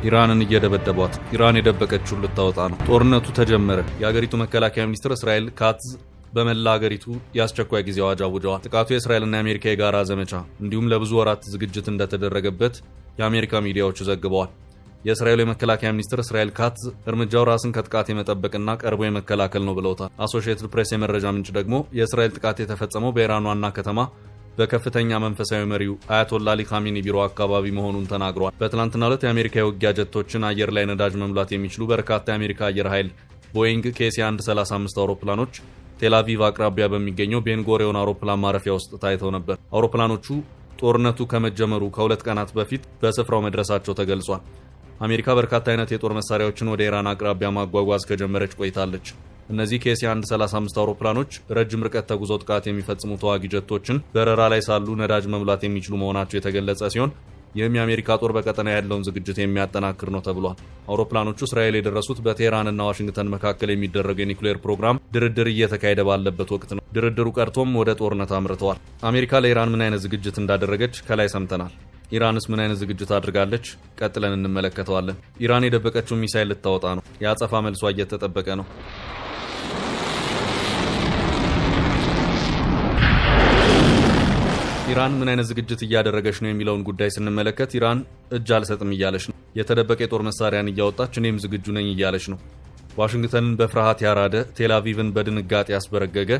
ኢራንን እየደበደቧት ኢራን የደበቀችውን ልታወጣ ነው። ጦርነቱ ተጀመረ። የሀገሪቱ መከላከያ ሚኒስትር እስራኤል ካትዝ በመላ ሀገሪቱ የአስቸኳይ ጊዜ አዋጅ አውጀዋል። ጥቃቱ የእስራኤልና የአሜሪካ የጋራ ዘመቻ እንዲሁም ለብዙ ወራት ዝግጅት እንደተደረገበት የአሜሪካ ሚዲያዎች ዘግበዋል። የእስራኤል የመከላከያ ሚኒስትር እስራኤል ካትዝ እርምጃው ራስን ከጥቃት የመጠበቅና ቀርቦ የመከላከል ነው ብለውታል። አሶሺየትድ ፕሬስ የመረጃ ምንጭ ደግሞ የእስራኤል ጥቃት የተፈጸመው በኢራን ዋና ከተማ በከፍተኛ መንፈሳዊ መሪው አያቶላ አሊ ካሚኒ ቢሮ አካባቢ መሆኑን ተናግሯል። በትላንትናው ዕለት የአሜሪካ የውጊያ ጀቶችን አየር ላይ ነዳጅ መሙላት የሚችሉ በርካታ የአሜሪካ አየር ኃይል ቦይንግ KC-135 አውሮፕላኖች ቴልአቪቭ አቅራቢያ በሚገኘው ቤንጎሪዮን አውሮፕላን ማረፊያ ውስጥ ታይተው ነበር። አውሮፕላኖቹ ጦርነቱ ከመጀመሩ ከ2 ቀናት በፊት በስፍራው መድረሳቸው ተገልጿል። አሜሪካ በርካታ አይነት የጦር መሳሪያዎችን ወደ ኢራን አቅራቢያ ማጓጓዝ ከጀመረች ቆይታለች። እነዚህ KC-135 አውሮፕላኖች ረጅም ርቀት ተጉዘው ጥቃት የሚፈጽሙ ተዋጊ ጀቶችን በረራ ላይ ሳሉ ነዳጅ መሙላት የሚችሉ መሆናቸው የተገለጸ ሲሆን ይህም የአሜሪካ ጦር በቀጠና ያለውን ዝግጅት የሚያጠናክር ነው ተብሏል። አውሮፕላኖቹ እስራኤል የደረሱት በቴህራንና ዋሽንግተን መካከል የሚደረገው የኒውክሌር ፕሮግራም ድርድር እየተካሄደ ባለበት ወቅት ነው። ድርድሩ ቀርቶም ወደ ጦርነት አምርተዋል። አሜሪካ ለኢራን ምን አይነት ዝግጅት እንዳደረገች ከላይ ሰምተናል። ኢራንስ ምን አይነት ዝግጅት አድርጋለች? ቀጥለን እንመለከተዋለን። ኢራን የደበቀችው ሚሳኤል ልታወጣ ነው። የአጸፋ መልሷ እየተጠበቀ ነው። ኢራን ምን አይነት ዝግጅት እያደረገች ነው የሚለውን ጉዳይ ስንመለከት ኢራን እጅ አልሰጥም እያለች ነው። የተደበቀ የጦር መሳሪያን እያወጣች እኔም ዝግጁ ነኝ እያለች ነው። ዋሽንግተንን በፍርሃት ያራደ፣ ቴልአቪቭን በድንጋጤ ያስበረገገ፣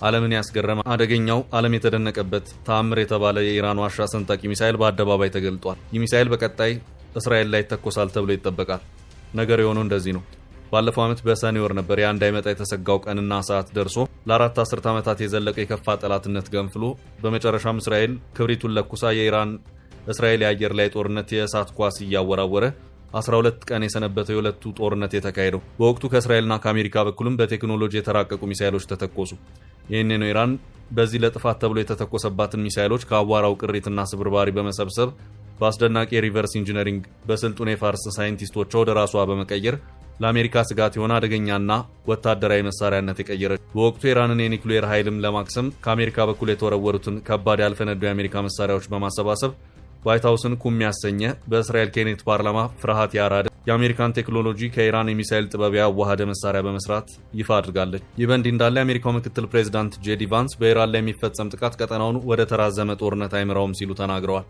ዓለምን ያስገረመ አደገኛው ዓለም የተደነቀበት ተአምር የተባለ የኢራን ዋሻ ሰንጣቂ ሚሳኤል በአደባባይ ተገልጧል። ይህ ሚሳኤል በቀጣይ እስራኤል ላይ ይተኮሳል ተብሎ ይጠበቃል። ነገር የሆነው እንደዚህ ነው። ባለፈው ዓመት በሰኔ ወር ነበር ያ እንዳይመጣ የተሰጋው ቀንና ሰዓት ደርሶ ለ4 አስርት ዓመታት የዘለቀ የከፋ ጠላትነት ገንፍሎ በመጨረሻም እስራኤል ክብሪቱን ለኩሳ የኢራን እስራኤል የአየር ላይ ጦርነት የእሳት ኳስ እያወራወረ 12 ቀን የሰነበተው የሁለቱ ጦርነት የተካሄደው። በወቅቱ ከእስራኤልና ከአሜሪካ በኩልም በቴክኖሎጂ የተራቀቁ ሚሳኤሎች ተተኮሱ። ይህኔ ነው ኢራን በዚህ ለጥፋት ተብሎ የተተኮሰባትን ሚሳኤሎች ከአቧራው ቅሪትና ስብርባሪ በመሰብሰብ በአስደናቂ የሪቨርስ ኢንጂነሪንግ በስልጡን የፋርስ ሳይንቲስቶቿ ወደ ራሷ በመቀየር ለአሜሪካ ስጋት የሆነ አደገኛና ወታደራዊ መሳሪያነት የቀየረች። በወቅቱ ኢራንን የኒውክሌር ኃይልም ለማክሰም ከአሜሪካ በኩል የተወረወሩትን ከባድ ያልፈነዱ የአሜሪካ መሳሪያዎች በማሰባሰብ ዋይት ሃውስን ኩም ያሰኘ በእስራኤል ኬኔት ፓርላማ ፍርሃት ያራደ የአሜሪካን ቴክኖሎጂ ከኢራን የሚሳኤል ጥበብ ያዋሃደ መሳሪያ በመስራት ይፋ አድርጋለች። ይህ በእንዲህ እንዳለ የአሜሪካው ምክትል ፕሬዚዳንት ጄዲ ቫንስ በኢራን ላይ የሚፈጸም ጥቃት ቀጠናውን ወደ ተራዘመ ጦርነት አይመራውም ሲሉ ተናግረዋል።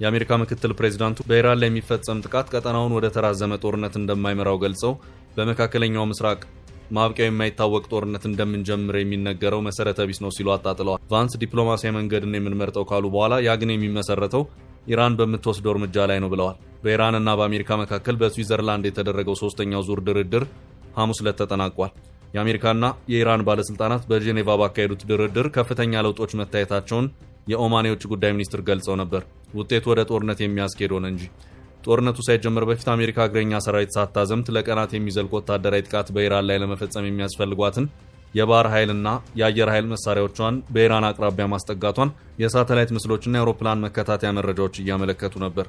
የአሜሪካ ምክትል ፕሬዚዳንቱ በኢራን ላይ የሚፈጸም ጥቃት ቀጠናውን ወደ ተራዘመ ጦርነት እንደማይመራው ገልጸው በመካከለኛው ምስራቅ ማብቂያው የማይታወቅ ጦርነት እንደምንጀምር የሚነገረው መሰረተ ቢስ ነው ሲሉ አጣጥለዋል። ቫንስ ዲፕሎማሲያዊ መንገድን የምንመርጠው ካሉ በኋላ ያ ግን የሚመሰረተው ኢራን በምትወስደው እርምጃ ላይ ነው ብለዋል። በኢራንና በአሜሪካ መካከል በስዊዘርላንድ የተደረገው 3ኛው ዙር ድርድር ሐሙስ ዕለት ተጠናቋል። የአሜሪካና የኢራን ባለስልጣናት በጄኔቫ ባካሄዱት ድርድር ከፍተኛ ለውጦች መታየታቸውን የኦማን የውጭ ጉዳይ ሚኒስትር ገልጸው ነበር። ውጤቱ ወደ ጦርነት የሚያስኬድ ሆነ እንጂ ጦርነቱ ሳይጀመር በፊት አሜሪካ እግረኛ ሰራዊት ሳታዘምት ለቀናት የሚዘልቅ ወታደራዊ ጥቃት በኢራን ላይ ለመፈጸም የሚያስፈልጓትን የባህር ኃይልና የአየር ኃይል መሳሪያዎቿን በኢራን አቅራቢያ ማስጠጋቷን የሳተላይት ምስሎችና የአውሮፕላን መከታተያ መረጃዎች እያመለከቱ ነበር።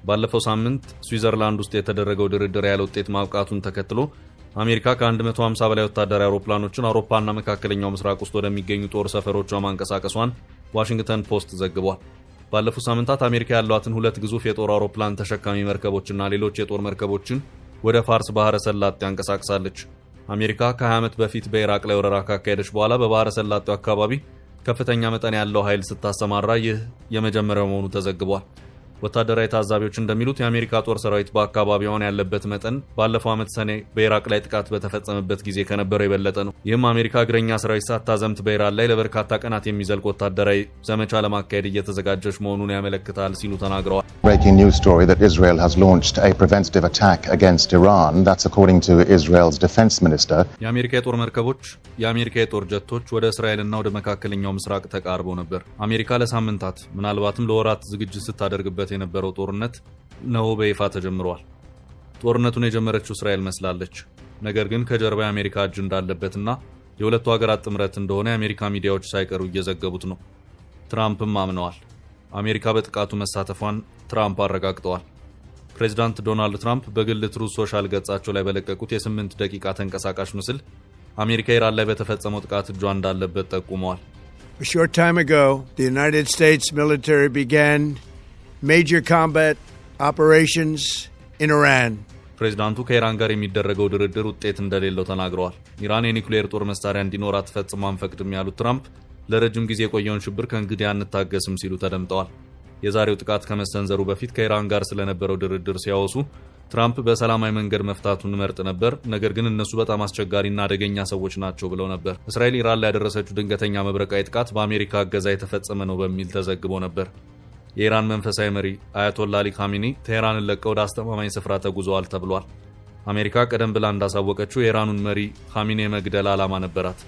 ባለፈው ሳምንት ስዊዘርላንድ ውስጥ የተደረገው ድርድር ያለ ውጤት ማብቃቱን ተከትሎ አሜሪካ ከ150 በላይ ወታደራዊ አውሮፕላኖችን አውሮፓና መካከለኛው ምስራቅ ውስጥ ወደሚገኙ ጦር ሰፈሮቿ ማንቀሳቀሷን ዋሽንግተን ፖስት ዘግቧል። ባለፉት ሳምንታት አሜሪካ ያሏትን 2 ግዙፍ የጦር አውሮፕላን ተሸካሚ መርከቦችና ሌሎች የጦር መርከቦችን ወደ ፋርስ ባህረ ሰላጤ አንቀሳቅሳለች። አሜሪካ ከ20 ዓመት በፊት በኢራቅ ላይ ወረራ ካካሄደች በኋላ በባህረ ሰላጤው አካባቢ ከፍተኛ መጠን ያለው ኃይል ስታሰማራ ይህ የመጀመሪያው መሆኑ ተዘግቧል። ወታደራዊ ታዛቢዎች እንደሚሉት የአሜሪካ ጦር ሰራዊት በአካባቢውን ያለበት መጠን ባለፈው ዓመት ሰኔ በኢራቅ ላይ ጥቃት በተፈጸመበት ጊዜ ከነበረው የበለጠ ነው። ይህም አሜሪካ እግረኛ ሰራዊት ሳታዘምት በኢራን ላይ ለበርካታ ቀናት የሚዘልቅ ወታደራዊ ዘመቻ ለማካሄድ እየተዘጋጀች መሆኑን ያመለክታል ሲሉ ተናግረዋል። Breaking news story that Israel has launched a preventative attack against Iran. That's according to Israel's defense minister. የአሜሪካ የጦር መርከቦች የአሜሪካ የጦር ጀቶች ወደ እስራኤልና ወደ መካከለኛው ምስራቅ ተቃርበው ነበር። አሜሪካ ለሳምንታት ምናልባትም ለወራት ዝግጅት ስታደርግበት የነበረው ጦርነት ነው በይፋ ተጀምሯል። ጦርነቱን የጀመረችው እስራኤል መስላለች። ነገር ግን ከጀርባ የአሜሪካ እጅ እንዳለበትና የሁለቱ ሀገራት ጥምረት እንደሆነ የአሜሪካ ሚዲያዎች ሳይቀሩ እየዘገቡት ነው። ትራምፕም አምነዋል። አሜሪካ በጥቃቱ መሳተፏን ትራምፕ አረጋግጠዋል። ፕሬዚዳንት ዶናልድ ትራምፕ በግል ትሩዝ ሶሻል ገጻቸው ላይ በለቀቁት የ8 ደቂቃ ተንቀሳቃሽ ምስል አሜሪካ ኢራን ላይ በተፈጸመው ጥቃት እጇ እንዳለበት ጠቁመዋል። A short time ago, the United States military began major combat operations in Iran. ፕሬዝዳንቱ ከኢራን ጋር የሚደረገው ድርድር ውጤት እንደሌለው ተናግረዋል። ኢራን የኒውክሌር ጦር መሳሪያ እንዲኖራት ፈጽሞ አንፈቅድም ያሉት ትራምፕ ለረጅም ጊዜ የቆየውን ሽብር ከእንግዲህ አንታገስም ሲሉ ተደምጠዋል። የዛሬው ጥቃት ከመሰንዘሩ በፊት ከኢራን ጋር ስለነበረው ድርድር ሲያወሱ ትራምፕ በሰላማዊ መንገድ መፍታቱን መርጥ ነበር፣ ነገር ግን እነሱ በጣም አስቸጋሪና አደገኛ ሰዎች ናቸው ብለው ነበር። እስራኤል ኢራን ላይ ያደረሰችው ድንገተኛ መብረቃዊ ጥቃት በአሜሪካ እገዛ የተፈጸመ ነው በሚል ተዘግቦ ነበር። የኢራን መንፈሳዊ መሪ አያቶላ አሊ ካሚኒ ቴህራንን ለቀው ወደ አስተማማኝ ስፍራ ተጉዘዋል ተብሏል። አሜሪካ ቀደም ብላ እንዳሳወቀችው የኢራኑን መሪ ካሚኒ የመግደል ዓላማ ነበራት።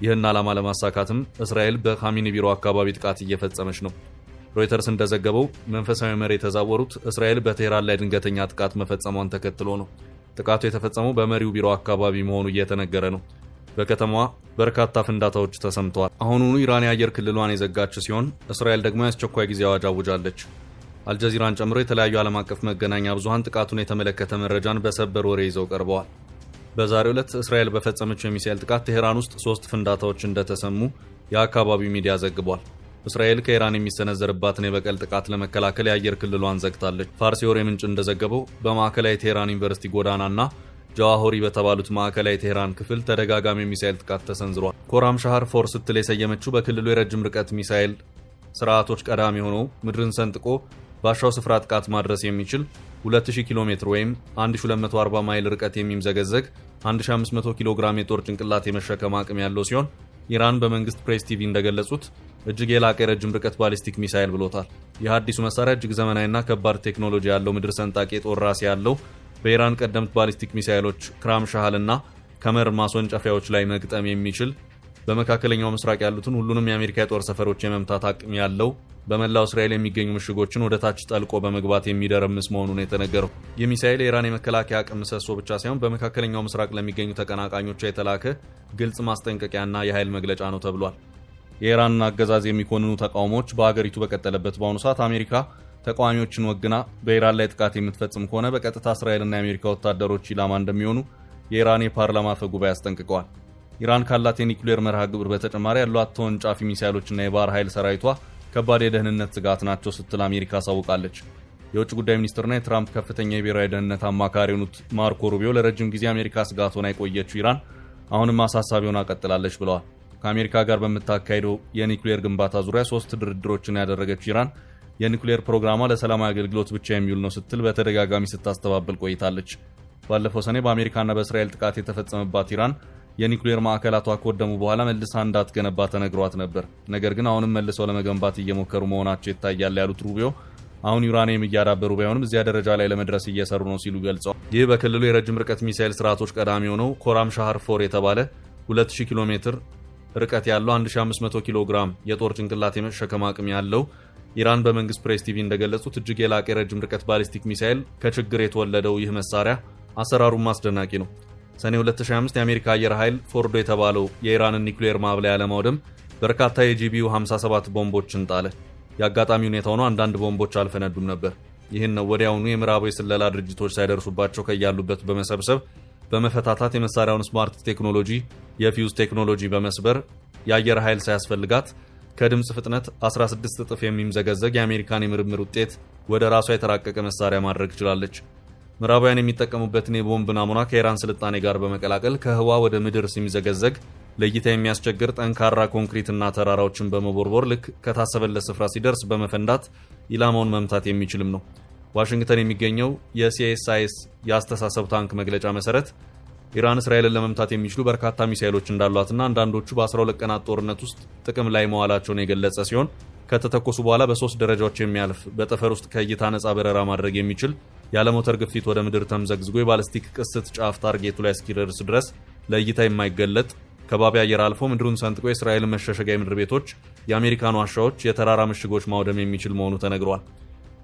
ይህን ዓላማ ለማሳካትም እስራኤል በካሚኒ ቢሮ አካባቢ ጥቃት እየፈጸመች ነው። ሮይተርስ እንደዘገበው መንፈሳዊ መሪ የተዛወሩት እስራኤል በቴህራን ላይ ድንገተኛ ጥቃት መፈጸሟን ተከትሎ ነው። ጥቃቱ የተፈጸመው በመሪው ቢሮ አካባቢ መሆኑ እየተነገረ ነው። በከተማዋ በርካታ ፍንዳታዎች ተሰምተዋል። አሁኑኑ ኢራን የአየር ክልሏን የዘጋች ሲሆን እስራኤል ደግሞ የአስቸኳይ ጊዜ አዋጅ አውጃለች። አልጀዚራን ጨምሮ የተለያዩ ዓለም አቀፍ መገናኛ ብዙሃን ጥቃቱን የተመለከተ መረጃን በሰበር ወሬ ይዘው ቀርበዋል። በዛሬው ዕለት እስራኤል በፈጸመችው የሚሳኤል ጥቃት ቴህራን ውስጥ 3 ፍንዳታዎች እንደተሰሙ የአካባቢው ሚዲያ ዘግቧል። እስራኤል ከኢራን የሚሰነዘርባትን የበቀል ጥቃት ለመከላከል የአየር ክልሏን ዘግታለች። ፋርሲ ወሬ ምንጭ እንደዘገበው በማዕከላዊ ቴህራን ዩኒቨርሲቲ ጎዳናና ጃዋሆሪ በተባሉት ማዕከላዊ ቴህራን ክፍል ተደጋጋሚ የሚሳኤል ጥቃት ተሰንዝሯል። ኮራም ሻሃር ፎር ስትል የሰየመችው በክልሉ የረጅም ርቀት ሚሳኤል ስርዓቶች ቀዳሚ ሆኖ ምድርን ሰንጥቆ ባሻው ስፍራ ጥቃት ማድረስ የሚችል 2000 ኪሎ ሜትር ወይም 1240 ማይል ርቀት የሚምዘገዘግ 1500 ኪሎ ግራም የጦር ጭንቅላት የመሸከም አቅም ያለው ሲሆን ኢራን በመንግስት ፕሬስ ቲቪ እንደገለጹት እጅግ የላቀ የረጅም ርቀት ባሊስቲክ ሚሳኤል ብሎታል። ይህ አዲሱ መሳሪያ እጅግ ዘመናዊና ከባድ ቴክኖሎጂ ያለው ምድር ሰንጣቂ የጦር ራስ ያለው በኢራን ቀደምት ባሊስቲክ ሚሳኤሎች ክራም ሻህልና ከመር ማስወንጨፊያዎች ላይ መግጠም የሚችል በመካከለኛው ምስራቅ ያሉትን ሁሉንም የአሜሪካ የጦር ሰፈሮች የመምታት አቅም ያለው በመላው እስራኤል የሚገኙ ምሽጎችን ወደ ታች ጠልቆ በመግባት የሚደረምስ መሆኑን የተነገረው። ይህ ሚሳኤል የኢራን የመከላከያ አቅም ምሰሶ ብቻ ሳይሆን በመካከለኛው ምስራቅ ለሚገኙ ተቀናቃኞቿ የተላከ ግልጽ ማስጠንቀቂያና የኃይል መግለጫ ነው ተብሏል። የኢራንን አገዛዝ የሚኮንኑ ተቃውሞዎች በአገሪቱ በቀጠለበት በአሁኑ ሰዓት አሜሪካ ተቃዋሚዎችን ወግና በኢራን ላይ ጥቃት የምትፈጽም ከሆነ በቀጥታ እስራኤልና የአሜሪካ ወታደሮች ኢላማ እንደሚሆኑ የኢራን የፓርላማ አፈ ጉባኤ አስጠንቅቀዋል። ኢራን ካላት የኒውክሌር መርሃ ግብር በተጨማሪ ያሏት ተወንጫፊ ሚሳኤሎችና የባህር ኃይል ሰራዊቷ ከባድ የደህንነት ስጋት ናቸው ስትል አሜሪካ አሳውቃለች። የውጭ ጉዳይ ሚኒስትርና የትራምፕ ከፍተኛ የብሔራዊ ደህንነት አማካሪ የሆኑት ማርኮ ሩቢዮ ለረጅም ጊዜ አሜሪካ ስጋት ሆና የቆየችው ኢራን አሁንም አሳሳቢ ሆና ቀጥላለች ብለዋል። ከአሜሪካ ጋር በምታካሄደው የኒውክሌር ግንባታ ዙሪያ 3 ድርድሮችን ያደረገችው ኢራን የኒውክሌር ፕሮግራሟ ለሰላማዊ አገልግሎት ብቻ የሚውል ነው ስትል በተደጋጋሚ ስታስተባብል ቆይታለች። ባለፈው ሰኔ በአሜሪካና በእስራኤል ጥቃት የተፈጸመባት ኢራን የኒውክሌር ማዕከላቷ ከወደሙ በኋላ መልሳ እንዳትገነባ ተነግሯት ነበር። ነገር ግን አሁንም መልሰው ለመገንባት እየሞከሩ መሆናቸው ይታያል ያሉት ሩቢዮ አሁን ዩራኒየም እያዳበሩ ባይሆንም እዚያ ደረጃ ላይ ለመድረስ እየሰሩ ነው ሲሉ ገልጸዋል። ይህ በክልሉ የረጅም ርቀት ሚሳኤል ስርዓቶች ቀዳሚ የሆነው ኮራም ሻሃር ፎር የተባለ 2000 ኪሎ ሜትር ርቀት ያለው 1500 ኪሎ ግራም የጦር ጭንቅላት የመሸከም አቅም ያለው ኢራን በመንግስት ፕሬስ ቲቪ እንደገለጹት እጅግ የላቀ የረጅም ርቀት ባሊስቲክ ሚሳኤል ከችግር የተወለደው ይህ መሳሪያ አሰራሩም አስደናቂ ነው። ሰኔ 2025 የአሜሪካ አየር ኃይል ፎርዶ የተባለው የኢራንን ኒውክሌር ማብለያ ለማውደም በርካታ የጂቢዩ 57 ቦምቦችን ጣለ። የአጋጣሚ ሁኔታ ሆኖ አንዳንድ ቦምቦች አልፈነዱም ነበር። ይህን ነው ወዲያውኑ የምዕራቡ የስለላ ድርጅቶች ሳይደርሱባቸው ከያሉበት በመሰብሰብ በመፈታታት የመሳሪያውን ስማርት ቴክኖሎጂ የፊውዝ ቴክኖሎጂ በመስበር የአየር ኃይል ሳያስፈልጋት ከድምፅ ፍጥነት 16 እጥፍ የሚምዘገዘግ የአሜሪካን የምርምር ውጤት ወደ ራሷ የተራቀቀ መሳሪያ ማድረግ ችላለች። ምዕራባውያን የሚጠቀሙበትን የቦምብ ናሙና ከኢራን ስልጣኔ ጋር በመቀላቀል ከህዋ ወደ ምድር ሲምዘገዘግ ለእይታ የሚያስቸግር ጠንካራ ኮንክሪትና ተራራዎችን በመቦርቦር ልክ ከታሰበለት ስፍራ ሲደርስ በመፈንዳት ኢላማውን መምታት የሚችልም ነው። ዋሽንግተን የሚገኘው የሲኤስአይኤስ የአስተሳሰብ ታንክ መግለጫ መሰረት ኢራን እስራኤልን ለመምታት የሚችሉ በርካታ ሚሳኤሎች እንዳሏትና አንዳንዶቹ በ12 ቀናት ጦርነት ውስጥ ጥቅም ላይ መዋላቸውን የገለጸ ሲሆን ከተተኮሱ በኋላ በ3 ደረጃዎች የሚያልፍ በጠፈር ውስጥ ከእይታ ነፃ በረራ ማድረግ የሚችል ያለ ሞተር ግፊት ወደ ምድር ተምዘግዝጎ የባለስቲክ ቅስት ጫፍ ታርጌቱ ላይ እስኪደርስ ድረስ ለእይታ የማይገለጥ ከባቢ አየር አልፎ ምድሩን ሰንጥቆ የእስራኤልን መሸሸጊያ የምድር ቤቶች፣ የአሜሪካን ዋሻዎች፣ የተራራ ምሽጎች ማውደም የሚችል መሆኑ ተነግሯል።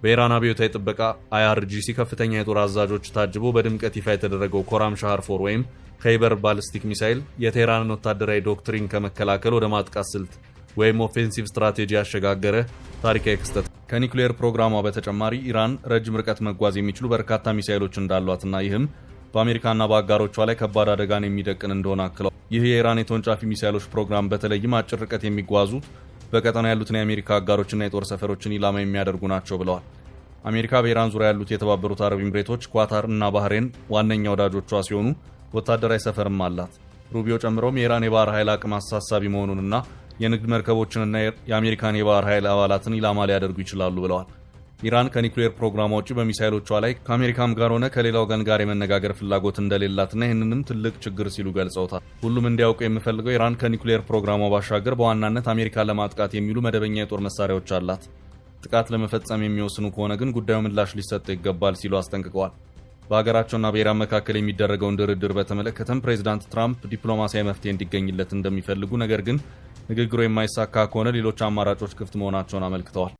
በኢራን አብዮታዊ ጥበቃ IRGC ከፍተኛ የጦር አዛዦች ታጅቦ በድምቀት ይፋ የተደረገው ኮራም ሻሃር ፎር ወይም ከይበር ባሊስቲክ ሚሳይል የቴህራንን ወታደራዊ ዶክትሪን ከመከላከል ወደ ማጥቃት ስልት ወይም ኦፌንሲቭ ስትራቴጂ ያሸጋገረ ታሪካዊ ክስተት። ከኒውክሌር ፕሮግራሟ በተጨማሪ ኢራን ረጅም ርቀት መጓዝ የሚችሉ በርካታ ሚሳይሎች እንዳሏትና ይህም በአሜሪካና በአጋሮቿ ላይ ከባድ አደጋን የሚደቅን እንደሆነ አክለው ይህ የኢራን የተወንጫፊ ሚሳይሎች ፕሮግራም በተለይም አጭር ርቀት የሚጓዙት በቀጠናው ያሉትን የአሜሪካ አጋሮችና የጦር ሰፈሮችን ኢላማ የሚያደርጉ ናቸው ብለዋል። አሜሪካ በኢራን ዙሪያ ያሉት የተባበሩት አረብ ኤምሬቶች፣ ኳታር እና ባህሬን ዋነኛ ወዳጆቿ ሲሆኑ ወታደራዊ ሰፈርም አላት። ሩቢዮ ጨምሮም የኢራን የባህር ኃይል አቅም አሳሳቢ መሆኑንና የንግድ መርከቦችንና የአሜሪካን የባህር ኃይል አባላትን ኢላማ ሊያደርጉ ይችላሉ ብለዋል። ኢራን ከኒውክሌር ፕሮግራሟ ውጪ በሚሳይሎቿ ላይ ከአሜሪካም ጋር ሆነ ከሌላው ወገን ጋር የመነጋገር ፍላጎት እንደሌላትና ይህንንም ትልቅ ችግር ሲሉ ገልጸውታል። ሁሉም እንዲያውቁ የምፈልገው ኢራን ከኒውክሌር ፕሮግራሟ ባሻገር በዋናነት አሜሪካን ለማጥቃት የሚሉ መደበኛ የጦር መሳሪያዎች አላት። ጥቃት ለመፈጸም የሚወስኑ ከሆነ ግን ጉዳዩ ምላሽ ሊሰጠው ይገባል ሲሉ አስጠንቅቀዋል። በሀገራቸውና በኢራን መካከል የሚደረገውን ድርድር በተመለከተም ፕሬዚዳንት ትራምፕ ዲፕሎማሲያዊ መፍትሄ እንዲገኝለት እንደሚፈልጉ፣ ነገር ግን ንግግሩ የማይሳካ ከሆነ ሌሎች አማራጮች ክፍት መሆናቸውን አመልክተዋል።